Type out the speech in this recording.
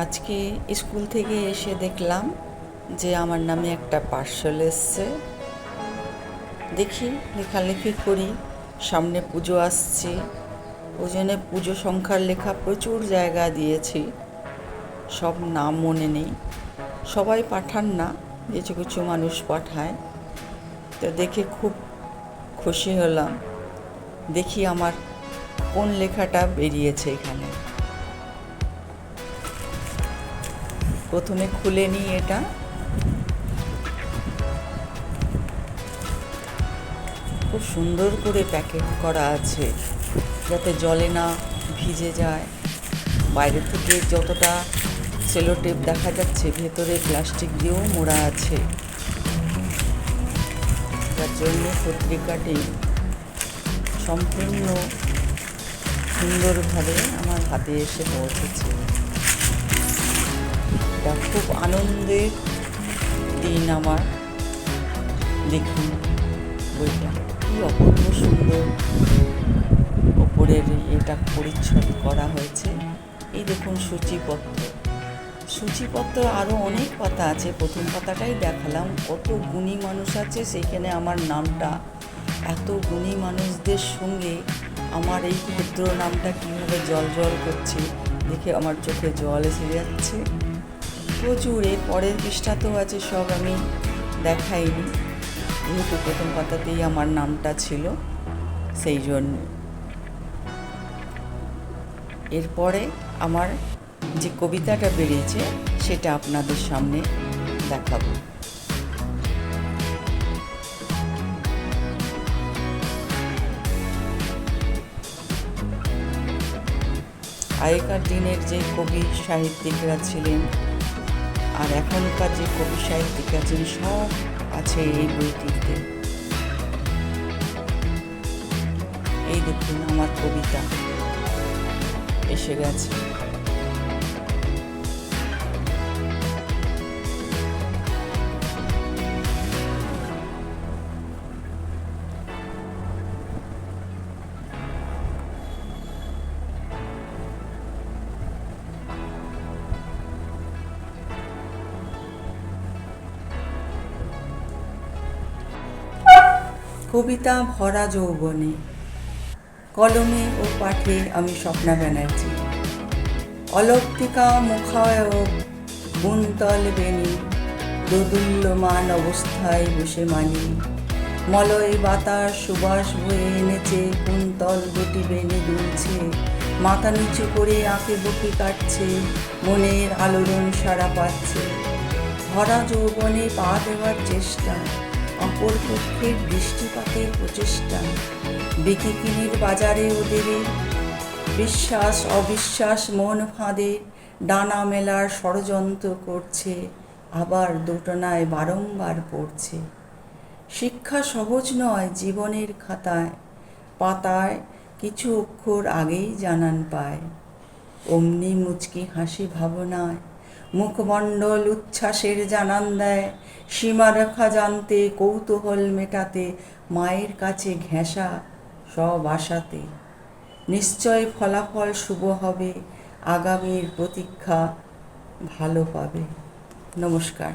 আজকে স্কুল থেকে এসে দেখলাম যে আমার নামে একটা পার্সেল এসছে। দেখি লেখালেখি করি, সামনে পুজো আসছে, ওই জন্য পুজো সংখ্যার লেখা প্রচুর জায়গা দিয়েছি, সব নাম মনে নেই, সবাই পাঠান না, কিছু কিছু মানুষ পাঠায়। তো দেখে খুব খুশি হলাম। দেখি আমার কোন লেখাটা বেরিয়েছে এখানে। প্রথমে খুলে নিই, এটা খুব সুন্দর করে প্যাকেট করা আছে যাতে জলে না ভিজে যায়। বাইরে থেকে যতটা সেলোটেপ দেখা যাচ্ছে, ভেতরে প্লাস্টিক দিয়েও মোড়া আছে, যার জন্য পত্রিকাটি সম্পূর্ণ সুন্দরভাবে আমার হাতে এসে পৌঁছেছে। এটা খুব আনন্দের দিন আমার। দেখুন বইটা কি অপূর্ব সুন্দর, ওপরের এটা পরিচ্ছদ করা হয়েছে। এই দেখুন সূচিপত্র আরও অনেক পাতা আছে, প্রথম পাতাটাই দেখালাম। কত গুণী মানুষ আছে সেইখানে আমার নামটা। এত গুণী মানুষদের সঙ্গে আমার এই ক্ষুদ্র নামটা কীভাবে জল জল করছে দেখে আমার চোখে জল এসে যাচ্ছে। প্রচুর এর পরের পৃষ্ঠাতেও আছে, সব আমি দেখাইনি যেহেতু প্রথম পাতাতেই আমার নামটা ছিল, সেই জন্য। এরপরে আমার যে কবিতাটা বেরিয়েছে সেটা আপনাদের সামনে দেখাবো। আগেকার দিনের যে কবি সাহিত্যিকরা ছিলেন আর এখনকার যে কবি সাহিত্যিকরা আছেন, সব আছে এই বইটিতে। এই দেখুন আমার কবিতা এসে গেছে। কবিতা ভরা যৌবনে, কলমে ও পাঠে আমি স্বপ্না ব্যানার্জি। অলৌকিকা মুখায়ব বুনতল বেনি, দোদুল্যমান অবস্থায় বসে মানি। মলয় বাতাস সুবাস বয়ে এনেছে, কুন্তল দুটি বেনি দুলছে। মাথা নিচু করে আঁকে বুকে কাটছে, মনের আলোড়ন সাড়া পাচ্ছে। ভরা যৌবনে পা দেওয়ার চেষ্টা, অপর পক্ষের দৃষ্টিপাতের প্রচেষ্টা। বিকিকিনির বাজারে ওদের বিশ্বাস অবিশ্বাস মন ফাঁদে ডানা মেলার ষড়যন্ত্র করছে, আবার দোটানায় বারংবার পড়ছে। শিক্ষা সহজ নয় জীবনের খাতায়, পাতায় কিছু অক্ষর আগেই জানান পায়। অমনি মুচকি হাসি ভাবনায় মুখমণ্ডল উচ্ছ্বাসের জানান দেয়। সীমারেখা জানতে কৌতূহল মেটাতে, মায়ের কাছে ঘেঁষা সব আশাতে। নিশ্চয় ফলাফল শুভ হবে, আগামীর প্রতীক্ষা ভালো পাবে। নমস্কার।